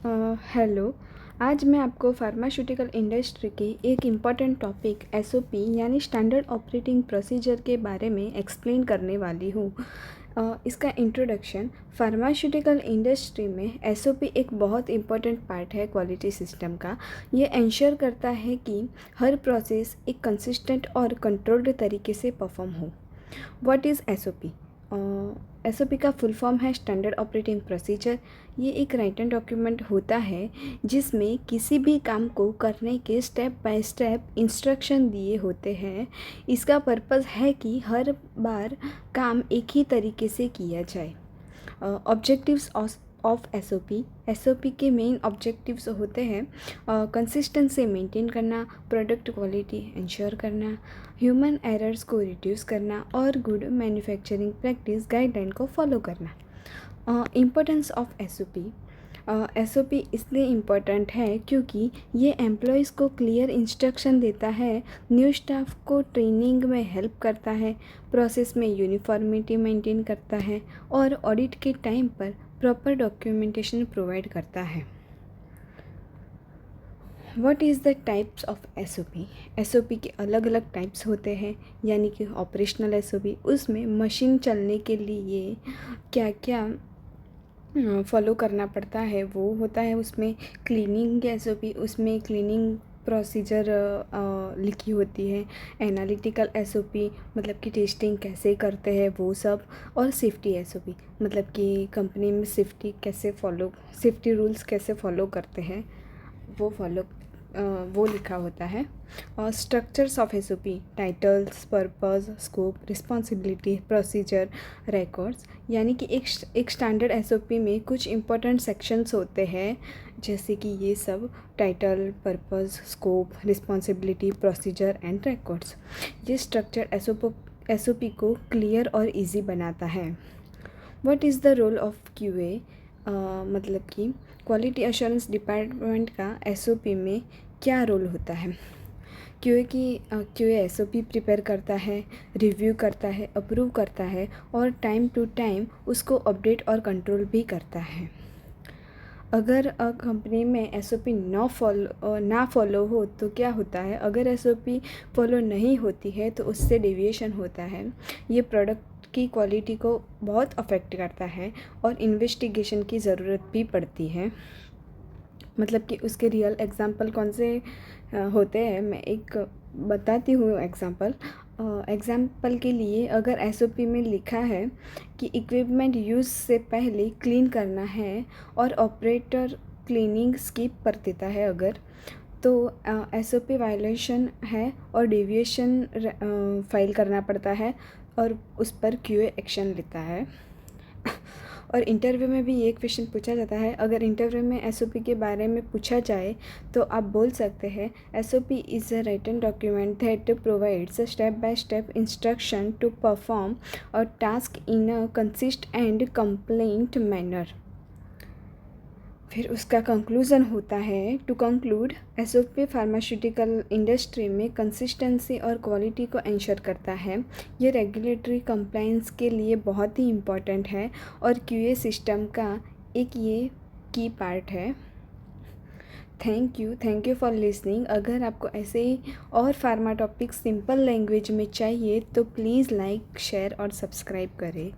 Hello. आज मैं आपको फार्मास्यूटिकल इंडस्ट्री की एक इम्पॉर्टेंट टॉपिक एसओपी यानी स्टैंडर्ड ऑपरेटिंग प्रोसीजर के बारे में एक्सप्लेन करने वाली हूँ। इसका इंट्रोडक्शन। फार्मास्यूटिकल इंडस्ट्री में एसओपी एक बहुत इम्पॉर्टेंट पार्ट है क्वालिटी सिस्टम का। ये इंश्योर करता है कि हर प्रोसेस एक कंसिस्टेंट और कंट्रोल्ड तरीके से परफॉर्म हो। What is SOP? एसओपी का फुल फॉर्म है स्टैंडर्ड ऑपरेटिंग प्रोसीजर। ये एक राइटन डॉक्यूमेंट होता है जिसमें किसी भी काम को करने के स्टेप बाय स्टेप इंस्ट्रक्शन दिए होते हैं। इसका पर्पस है कि हर बार काम एक ही तरीके से किया जाए। ऑब्जेक्टिव्स ऑफ एसओपी के मेन ऑब्जेक्टिव्स होते हैं कंसिस्टेंसी मेंटेन करना, प्रोडक्ट क्वालिटी इंश्योर करना, ह्यूमन एरर्स को रिड्यूस करना और गुड मैन्युफैक्चरिंग प्रैक्टिस गाइडलाइन को फॉलो करना। इम्पोर्टेंस ऑफ एसओपी इसलिए इम्पोर्टेंट है क्योंकि ये एम्प्लॉयज़ को क्लियर इंस्ट्रक्शन देता है, न्यू स्टाफ को ट्रेनिंग में हेल्प करता है, प्रोसेस में यूनिफॉर्मिटी मेंटेन करता है और ऑडिट के टाइम पर प्रॉपर डॉक्यूमेंटेशन प्रोवाइड करता है। What is the types of SOP? SOP के अलग अलग टाइप्स होते हैं, यानी कि ऑपरेशनल एसओपी, उसमें मशीन चलने के लिए क्या क्या फॉलो करना पड़ता है वो होता है। उसमें क्लीनिंग एसओपी, उसमें क्लीनिंग प्रोसीजर लिखी होती है। एनालिटिकल एसओपी मतलब कि टेस्टिंग कैसे करते हैं वो सब। और सेफ्टी एसओपी मतलब कि कंपनी में सेफ्टी रूल्स कैसे फॉलो करते हैं वो लिखा होता है। और structures of SOP, titles, purpose, scope, responsibility, procedure, records, यानी कि एक स्टैंडर्ड एसओपी में कुछ इम्पोर्टेंट सेक्शंस होते हैं, जैसे कि ये सब title, purpose, scope, responsibility, procedure and records. ये स्ट्रक्चर एसओपी को क्लियर और इजी बनाता है। What is the role of QA? मतलब कि क्वालिटी अश्योरेंस डिपार्टमेंट का एसओपी में क्या रोल होता है? क्यूए एसओपी प्रिपेयर करता है, रिव्यू करता है, अप्रूव करता है और टाइम टू टाइम उसको अपडेट और कंट्रोल भी करता है। अगर कंपनी में एसओपी ना फॉलो हो तो क्या होता है? अगर एसओपी फॉलो नहीं होती है तो उससे डेविएशन होता है। ये प्रोडक्ट की क्वालिटी को बहुत अफेक्ट करता है और इन्वेस्टिगेशन की ज़रूरत भी पड़ती है। मतलब कि उसके रियल एग्जांपल कौन से होते हैं, मैं एक बताती हूँ एग्जांपल। एग्जांपल के लिए, अगर एसओपी में लिखा है कि इक्विपमेंट यूज़ से पहले क्लीन करना है और ऑपरेटर क्लीनिंग स्किप कर देता है अगर, तो एसओपी वायलेशन है और डेविएशन फाइल करना पड़ता है और उस पर क्यूए एक्शन लेता है। और इंटरव्यू में भी ये क्वेश्चन पूछा जाता है। अगर इंटरव्यू में एसओपी के बारे में पूछा जाए तो आप बोल सकते हैं, SOP is a written document that provides step by step instruction to perform a task in a consist and compliant manner. फिर उसका कंक्लूज़न होता है, to conclude, SOP pharmaceutical industry में कंसिस्टेंसी और क्वालिटी को इंश्योर करता है। ये रेगुलेटरी कंप्लायंस के लिए बहुत ही इम्पॉर्टेंट है और क्यूए सिस्टम का एक ये की पार्ट है। Thank you for listening. अगर आपको ऐसे ही और फार्मा टॉपिक्स सिंपल लैंग्वेज में चाहिए तो प्लीज़ लाइक, शेयर और सब्सक्राइब करें।